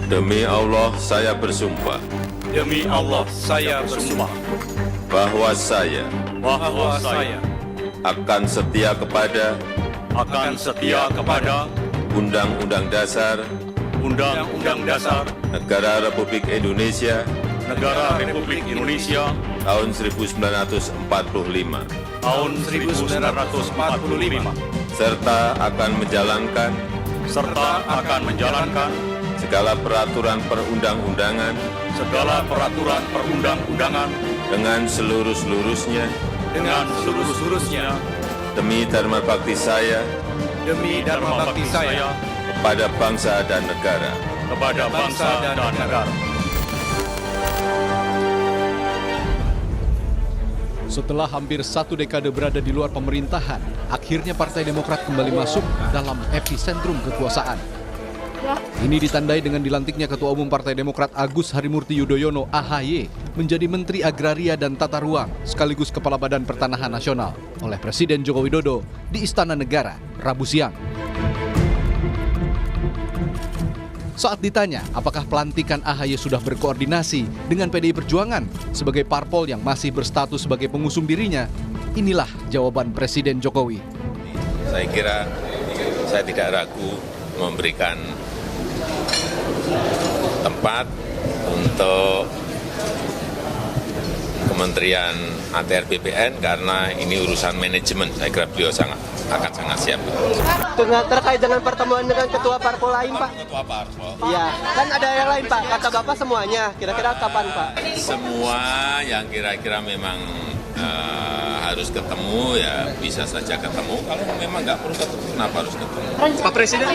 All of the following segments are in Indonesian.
Demi Allah, saya bersumpah Demi Allah, saya bersumpah bahwa saya bahwa saya akan setia kepada Undang-Undang Dasar Undang-Undang Dasar Negara Republik Indonesia Negara Republik Indonesia tahun 1945, tahun 1945 serta akan menjalankan segala peraturan perundang-undangan segala peraturan perundang-undangan dengan seluruh-seluruhnya demi dharma bakti saya kepada bangsa dan negara. Setelah hampir 1 dekade berada di luar pemerintahan, akhirnya Partai Demokrat kembali masuk dalam epicentrum kekuasaan. Ini ditandai dengan dilantiknya Ketua Umum Partai Demokrat Agus Harimurti Yudhoyono (AHY) menjadi Menteri Agraria dan Tata Ruang sekaligus Kepala Badan Pertanahan Nasional oleh Presiden Joko Widodo di Istana Negara Rabu siang. Saat ditanya apakah pelantikan AHY sudah berkoordinasi dengan PDI Perjuangan sebagai parpol yang masih berstatus sebagai pengusung dirinya, inilah jawaban Presiden Jokowi. Saya kira saya tidak ragu memberikan tempat untuk Kementerian ATR BPN karena ini urusan manajemen. Saya kira beliau akan sangat siap. Terkait dengan pertemuan dengan ketua parpol lain, Pak? Ketua parpol? Iya, kan ada yang lain, Pak. Kata Bapak semuanya. Kira-kira kapan, Pak? Semua yang kira-kira memang harus ketemu, ya bisa saja ketemu. Kalau memang nggak perlu ketemu, kenapa harus ketemu? Pak Presiden.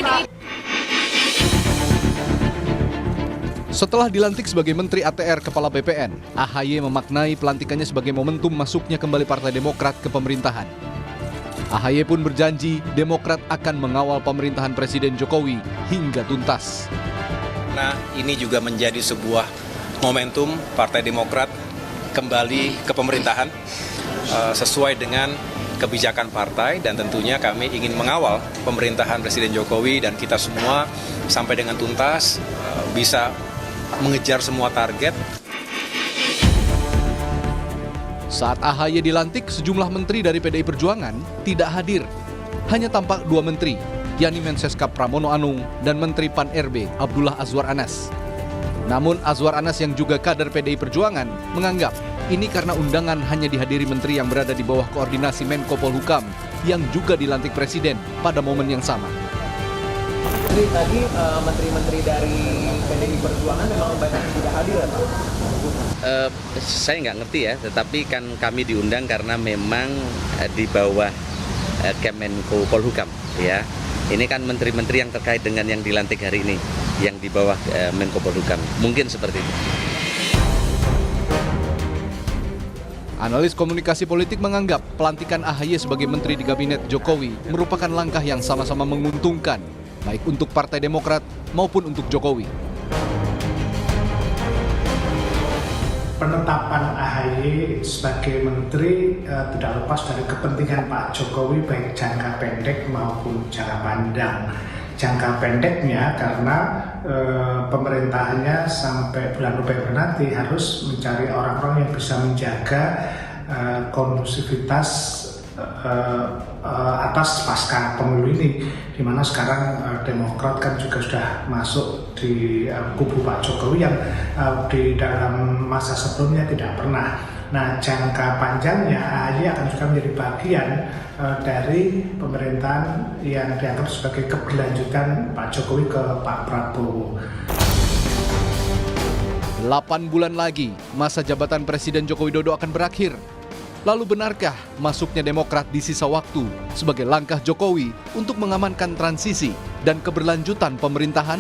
Setelah dilantik sebagai Menteri ATR Kepala BPN, AHY memaknai pelantikannya sebagai momentum masuknya kembali Partai Demokrat ke pemerintahan. AHY pun berjanji Demokrat akan mengawal pemerintahan Presiden Jokowi hingga tuntas. Nah, ini juga menjadi sebuah momentum Partai Demokrat kembali ke pemerintahan sesuai dengan kebijakan partai, dan tentunya kami ingin mengawal pemerintahan Presiden Jokowi dan kita semua sampai dengan tuntas bisa mengejar semua target. Saat AHY dilantik, sejumlah menteri dari PDI Perjuangan tidak hadir. Hanya tampak 2 menteri, yakni Mensekap Pramono Anung dan Menteri Pan-RB Abdullah Azwar Anas. Namun Azwar Anas yang juga kader PDI Perjuangan menganggap ini karena undangan hanya dihadiri menteri yang berada di bawah koordinasi Menko Polhukam yang juga dilantik Presiden pada momen yang sama. Tadi menteri-menteri dari PDI Perjuangan memang banyak yang tidak hadir, ya, Pak? Saya nggak ngerti ya, tetapi kan kami diundang karena memang di bawah Kemenko Polhukam, ya. Ini kan menteri-menteri yang terkait dengan yang dilantik hari ini, yang di bawah Menko Polhukam. Mungkin seperti itu. Analis komunikasi politik menganggap pelantikan AHY sebagai menteri di kabinet Jokowi merupakan langkah yang sama-sama menguntungkan, baik untuk Partai Demokrat maupun untuk Jokowi. Penetapan AHY sebagai menteri tidak lepas dari kepentingan Pak Jokowi baik jangka pendek maupun jangka panjang. Jangka pendeknya karena pemerintahannya sampai bulan November nanti harus mencari orang-orang yang bisa menjaga kondusivitas atas pasca pemilu ini, di mana sekarang Demokrat kan juga sudah masuk di kubu Pak Jokowi yang di dalam masa sebelumnya tidak pernah. Nah, jangka panjangnya AHY akan juga menjadi bagian dari pemerintahan yang dianggap sebagai keberlanjutan Pak Jokowi ke Pak Prabowo. 8 bulan lagi, masa jabatan Presiden Joko Widodo akan berakhir. Lalu benarkah masuknya Demokrat di sisa waktu sebagai langkah Jokowi untuk mengamankan transisi dan keberlanjutan pemerintahan?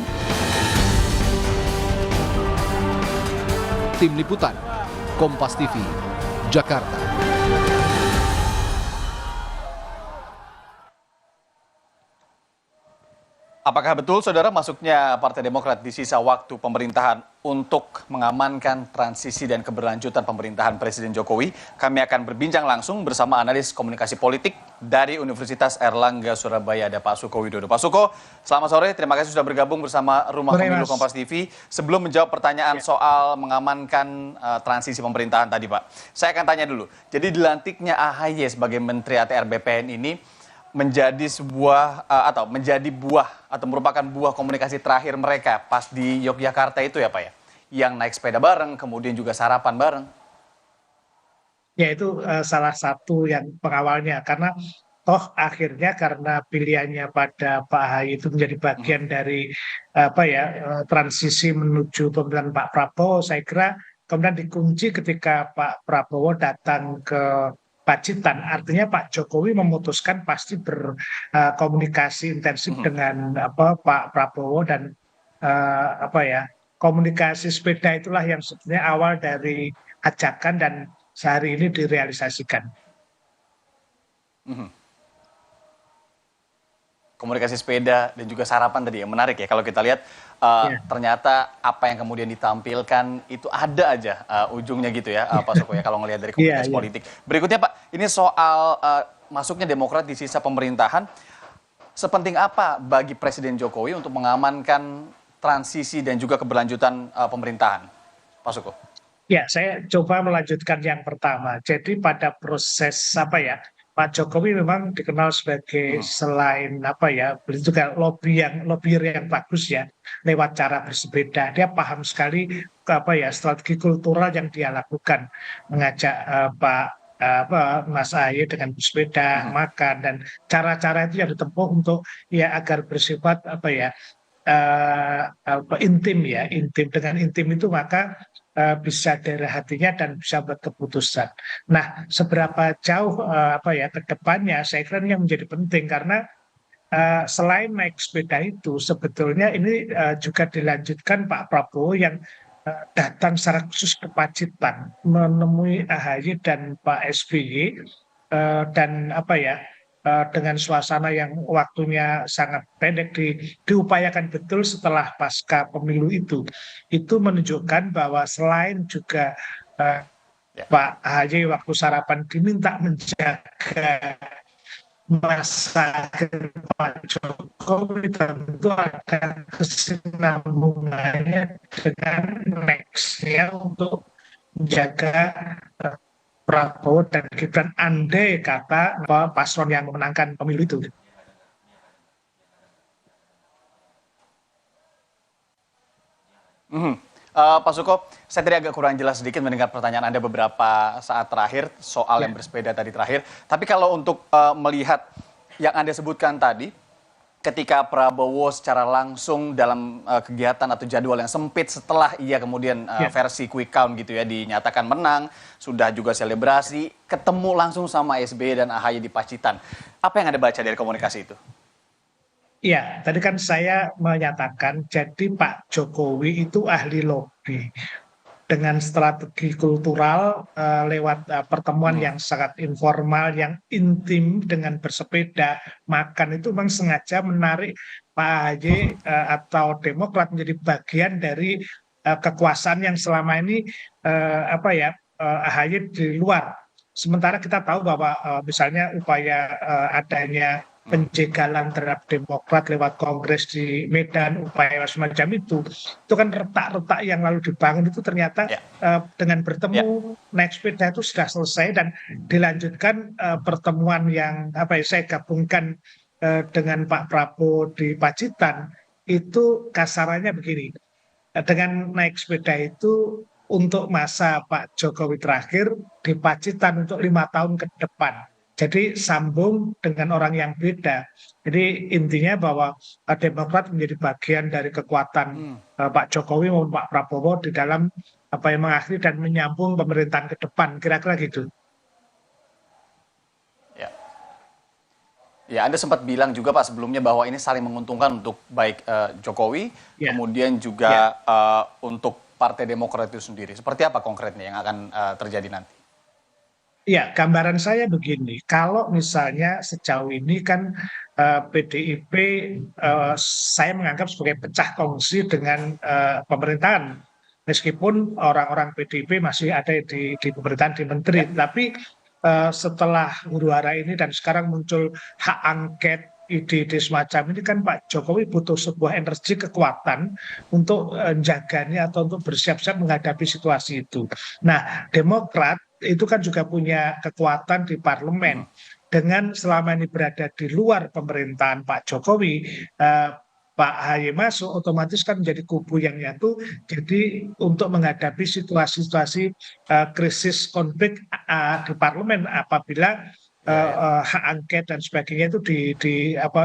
Tim Liputan, Kompas TV, Jakarta. Apakah betul, saudara, masuknya Partai Demokrat di sisa waktu pemerintahan untuk mengamankan transisi dan keberlanjutan pemerintahan Presiden Jokowi? Kami akan berbincang langsung bersama analis komunikasi politik dari Universitas Airlangga Surabaya ada Pak Suko Widodo. Pak Suko, selamat sore. Terima kasih sudah bergabung bersama Rumah Sore, Pemilu Mas. Kompas TV. Sebelum menjawab pertanyaan soal mengamankan transisi pemerintahan tadi, Pak, saya akan tanya dulu. Jadi dilantiknya AHY sebagai Menteri ATR BPN ini menjadi sebuah atau menjadi buah atau merupakan buah komunikasi terakhir mereka pas di Yogyakarta itu ya Pak ya, yang naik sepeda bareng, kemudian juga sarapan bareng. Ya itu salah satu yang pengawalnya karena toh akhirnya karena pilihannya pada Pak Ahy itu menjadi bagian dari transisi menuju pemerintahan Pak Prabowo, saya kira kemudian dikunci ketika Pak Prabowo datang ke Pacitan. Artinya Pak Jokowi memutuskan pasti berkomunikasi intensif dengan Pak Prabowo dan komunikasi sepeda itulah yang sebenarnya awal dari ajakan dan sehari ini direalisasikan. Komunikasi sepeda dan juga sarapan tadi yang menarik ya. Kalau kita lihat ternyata apa yang kemudian ditampilkan itu ada aja ujungnya gitu ya Pak Suko ya kalau ngelihat dari komunikasi politik. Berikutnya Pak, ini soal masuknya Demokrat di sisa pemerintahan. Sepenting apa bagi Presiden Jokowi untuk mengamankan transisi dan juga keberlanjutan pemerintahan, Pak Suko? Ya, saya coba melanjutkan yang pertama. Jadi pada proses Pak Jokowi memang dikenal sebagai selain beliau juga lobby yang bagus ya lewat cara bersepeda. Dia paham sekali strategi kultural yang dia lakukan, mengajak Mas Ahy dengan bersepeda, makan, dan cara-cara itu yang ditempuh untuk agar bersifat intim. Dengan intim itu maka bisa dari hatinya dan bisa buat keputusan. Nah, seberapa jauh ke depannya saya kira ini yang menjadi penting karena selain naik sepeda itu sebetulnya ini juga dilanjutkan Pak Prabowo yang datang secara khusus ke Pacitan menemui AHY dan Pak SBY dan dengan suasana yang waktunya sangat pendek diupayakan betul setelah pasca pemilu itu menunjukkan bahwa selain juga Pak AHY waktu sarapan diminta menjaga masa akhir Pak Jokowi, tentu ada kesinambungannya dengan nextnya untuk menjaga Prabowo dan Gibran andai kata paslon yang memenangkan pemilu itu. Pak Suko, saya tadi agak kurang jelas sedikit mendengar pertanyaan Anda beberapa saat terakhir soal yang bersepeda tadi terakhir. Tapi kalau untuk melihat yang Anda sebutkan tadi, ketika Prabowo secara langsung dalam kegiatan atau jadwal yang sempit setelah ia kemudian versi quick count gitu ya dinyatakan menang, sudah juga selebrasi, ketemu langsung sama SBY dan AHY di Pacitan. Apa yang Anda baca dari komunikasi itu? Ya, tadi kan saya menyatakan jadi Pak Jokowi itu ahli lobby dengan strategi kultural lewat pertemuan yang sangat informal, yang intim dengan bersepeda, makan itu memang sengaja menarik Pak AHY atau Demokrat menjadi bagian dari kekuasaan yang selama ini AHY di luar. Sementara kita tahu bahwa misalnya upaya adanya penjegalan terhadap Demokrat lewat kongres di Medan, upaya semacam itu kan retak-retak yang lalu dibangun itu ternyata dengan bertemu naik sepeda itu sudah selesai dan dilanjutkan pertemuan yang saya gabungkan dengan Pak Prabowo di Pacitan itu kasarannya begini, dengan naik sepeda itu untuk masa Pak Jokowi terakhir di Pacitan untuk 5 tahun ke depan. Jadi sambung dengan orang yang beda. Jadi intinya bahwa Demokrat menjadi bagian dari kekuatan Pak Jokowi maupun Pak Prabowo di dalam mengakhiri dan menyambung pemerintahan ke depan. Kira-kira gitu. Ya, Anda sempat bilang juga Pak sebelumnya bahwa ini saling menguntungkan untuk baik Jokowi, kemudian juga untuk Partai Demokrat itu sendiri. Seperti apa konkretnya yang akan terjadi nanti? Ya, gambaran saya begini, kalau misalnya sejauh ini kan PDIP saya menganggap sebagai pecah kongsi dengan pemerintahan. Meskipun orang-orang PDIP masih ada di pemerintahan, di menteri, tapi setelah huru-hara ini dan sekarang muncul hak angket, ide-ide semacam ini kan Pak Jokowi butuh sebuah energi kekuatan untuk jaganya atau untuk bersiap-siap menghadapi situasi itu. Nah, Demokrat itu kan juga punya kekuatan di parlemen. Dengan selama ini berada di luar pemerintahan Pak Jokowi, Pak Ahy masuk, otomatis kan menjadi kubu yang nyatu. Jadi untuk menghadapi situasi-situasi krisis konflik di parlemen apabila hak angket dan sebagainya itu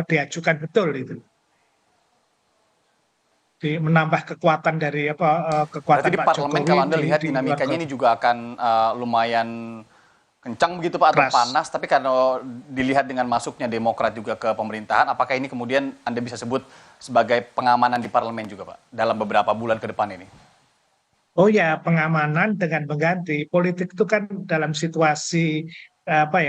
diajukan betul itu. Menambah kekuatan dari kekuatan Berarti di Pak parlemen Jokowi kalau Anda lihat di dinamikanya luar ini juga akan lumayan kencang begitu Pak, atau keras. panas, tapi kalau dilihat dengan masuknya Demokrat juga ke pemerintahan, apakah ini kemudian Anda bisa sebut sebagai pengamanan di parlemen juga Pak, dalam beberapa bulan ke depan ini? Oh ya, pengamanan dengan mengganti. Politik itu kan dalam situasi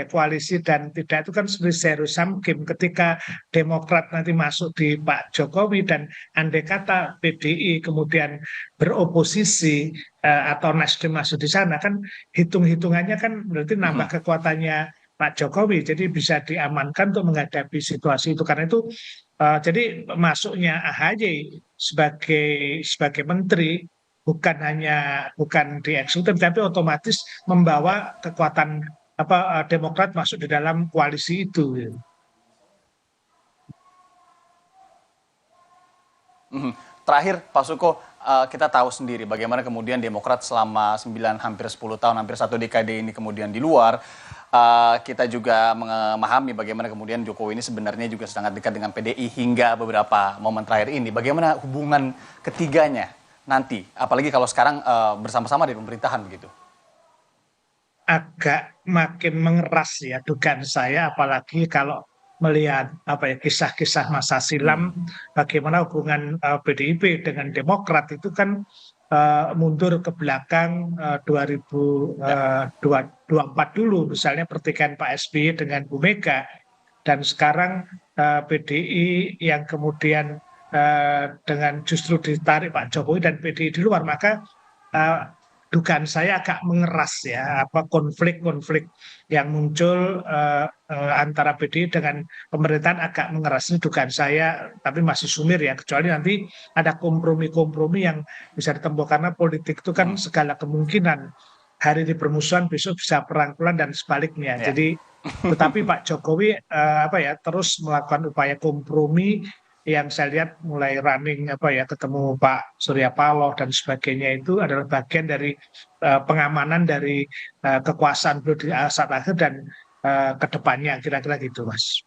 koalisi dan tidak itu kan seperti zero sum game. Ketika Demokrat nanti masuk di Pak Jokowi dan andai kata PDI kemudian beroposisi atau Nasdem masuk di sana, kan hitung-hitungannya kan berarti nambah kekuatannya Pak Jokowi. Jadi bisa diamankan untuk menghadapi situasi itu. Karena itu jadi masuknya AHY sebagai menteri bukan di eksekutif tapi otomatis membawa kekuatan Demokrat masuk di dalam koalisi itu. Terakhir Pak Suko, kita tahu sendiri bagaimana kemudian Demokrat selama 9 hampir 10 tahun, hampir 1 dekade ini kemudian di luar. Kita juga memahami bagaimana kemudian Jokowi ini sebenarnya juga sangat dekat dengan PDI hingga beberapa momen terakhir ini. Bagaimana hubungan ketiganya nanti, apalagi kalau sekarang bersama-sama di pemerintahan begitu? Agak makin mengeras ya dugaan saya, apalagi kalau melihat kisah-kisah masa silam, bagaimana hubungan PDIP dengan Demokrat itu kan mundur ke belakang 2024 dulu, misalnya pertikaian Pak SBY dengan Bu Mega, dan sekarang PDI yang kemudian dengan justru ditarik Pak Jokowi dan PDI di luar, maka dugaan saya agak mengeras ya konflik-konflik yang muncul antara PDI dengan pemerintahan agak mengeras, ini dugaan saya, tapi masih sumir ya, kecuali nanti ada kompromi-kompromi yang bisa ditempuh, karena politik itu kan segala kemungkinan, hari ini permusuhan besok bisa perang pelan dan sebaliknya. Jadi tetapi Pak Jokowi terus melakukan upaya kompromi yang saya lihat mulai running ketemu Pak Surya Paloh dan sebagainya, itu adalah bagian dari pengamanan dari kekuasaan beliau di saat akhir dan kedepannya, kira-kira gitu Mas.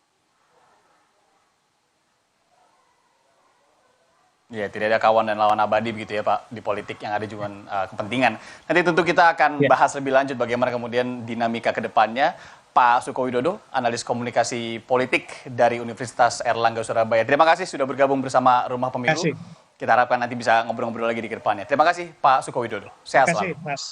Ya, tidak ada kawan dan lawan abadi begitu ya Pak, di politik yang ada juga kepentingan. Nanti tentu kita akan bahas lebih lanjut bagaimana kemudian dinamika ke depannya. Pak Suko Widodo, analis komunikasi politik dari Universitas Airlangga Surabaya. Terima kasih sudah bergabung bersama Rumah Pemilu. Kita harapkan nanti bisa ngobrol-ngobrol lagi di depannya. Terima kasih Pak Suko Widodo. Sehat selalu. Terima kasih Mas.